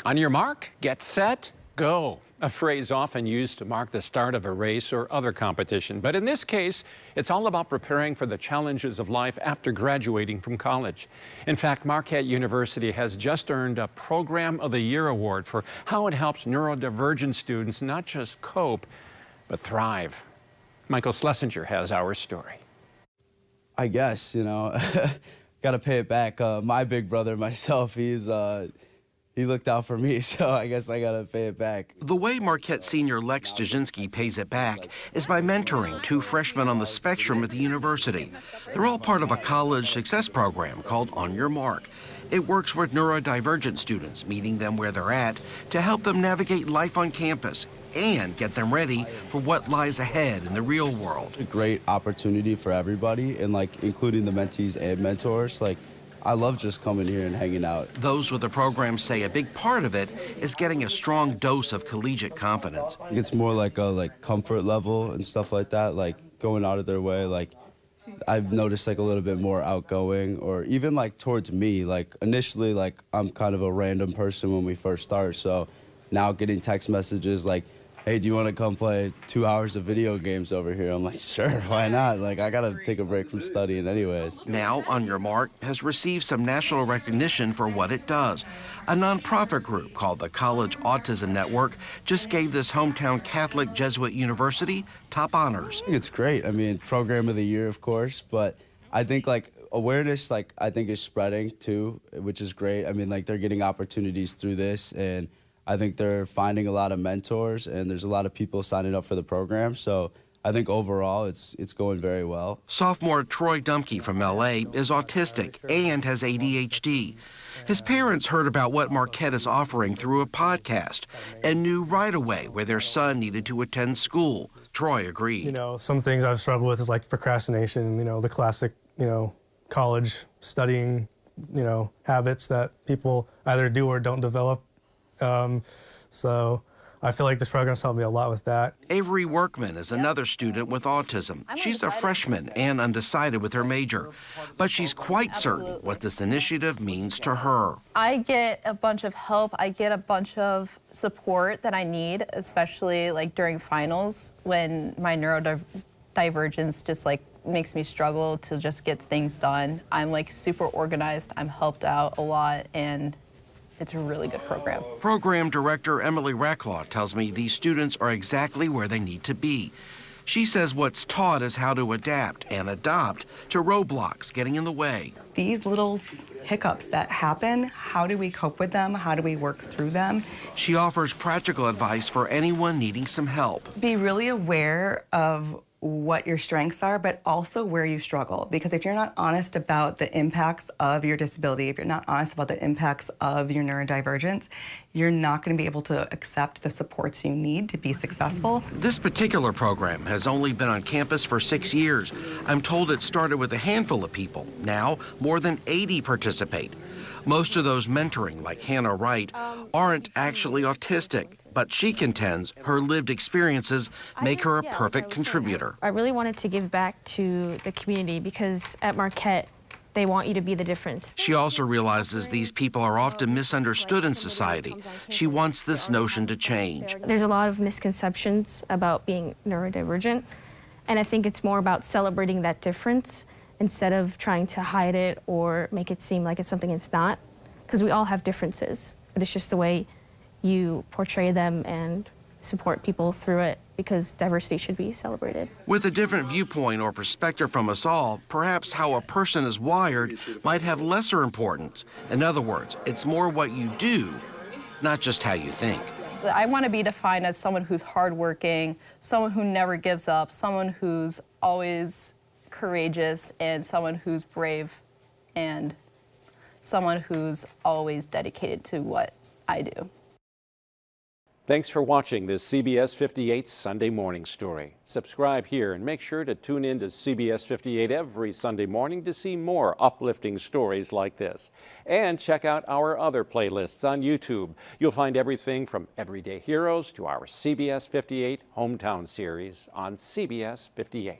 On your mark, get set, go. A phrase often used to mark the start of a race or other competition. But in this case, it's all about preparing for the challenges of life after graduating from college. In fact, Marquette University has just earned a Program of the Year award for how it helps neurodivergent students not just cope, but thrive. Michael Schlesinger has our story. I guess, got to pay it back. My big brother, myself, he looked out for me, so I guess I got to pay it back. The way Marquette senior Lex Jasinski pays it back is by mentoring two freshmen on the spectrum at the university. They're all part of a college success program called On Your Marq. It works with neurodivergent students, meeting them where they're at to help them navigate life on campus and get them ready for what lies ahead in the real world. A great opportunity for everybody, and including the mentees and mentors. I love just coming here and hanging out. Those with the program say a big part of it is getting a strong dose of collegiate confidence. It's more like a comfort level and stuff like that, going out of their way. I've noticed a little bit more outgoing, or even towards me. Initially, I'm kind of a random person when we first start, so now getting text messages hey, do you want to come play 2 hours of video games over here? I'm like, sure, why not? I got to take a break from studying anyways. Now, On Your Marq has received some national recognition for what it does. A nonprofit group called the College Autism Network just gave this hometown Catholic Jesuit university top honors. It's great. Program of the Year, of course, but I think awareness, I think is spreading too, which is great. They're getting opportunities through this, and I think they're finding a lot of mentors, and there's a lot of people signing up for the program. So I think overall it's going very well. Sophomore Troy Dumke from LA is autistic and has ADHD. His parents heard about what Marquette is offering through a podcast and knew right away where their son needed to attend school. Troy agreed. Some things I've struggled with is procrastination, the classic, college studying, habits that people either do or don't develop. So I feel like this program's helped me a lot with that. Avery Workman is another student with autism. She's a freshman and undecided with her major, but she's quite certain what this initiative means to her. I get a bunch of help. I get a bunch of support that I need, especially during finals when my neurodivergence just makes me struggle to just get things done. I'm super organized. I'm helped out a lot, and it's a really good program. Program Director Emily Racklaw tells me these students are exactly where they need to be. She says what's taught is how to adapt and adopt to roadblocks getting in the way. These little hiccups that happen, how do we cope with them? How do we work through them? She offers practical advice for anyone needing some help. Be really aware of what your strengths are, but also where you struggle. Because if you're not honest about the impacts of your disability, if you're not honest about the impacts of your neurodivergence, you're not going to be able to accept the supports you need to be successful. This particular program has only been on campus for 6 years. I'm told it started with a handful of people. Now, more than 80 participate. Most of those mentoring, like Hannah Wright, aren't actually autistic, but she contends her lived experiences make her a perfect contributor. I really wanted to give back to the community because at Marquette, they want you to be the difference. She also realizes these people are often misunderstood in society. She wants this notion to change. There's a lot of misconceptions about being neurodivergent, and I think it's more about celebrating that difference instead of trying to hide it or make it seem like it's something it's not, because we all have differences, but it's just the way you portray them and support people through it, because diversity should be celebrated. With a different viewpoint or perspective from us all, perhaps how a person is wired might have lesser importance. In other words, it's more what you do, not just how you think. I want to be defined as someone who's hardworking, someone who never gives up, someone who's always courageous, and someone who's brave, and someone who's always dedicated to what I do. Thanks for watching this CBS 58 Sunday Morning Story. Subscribe here and make sure to tune in to CBS 58 every Sunday morning to see more uplifting stories like this. And check out our other playlists on YouTube. You'll find everything from Everyday Heroes to our CBS 58 Hometown series on CBS 58.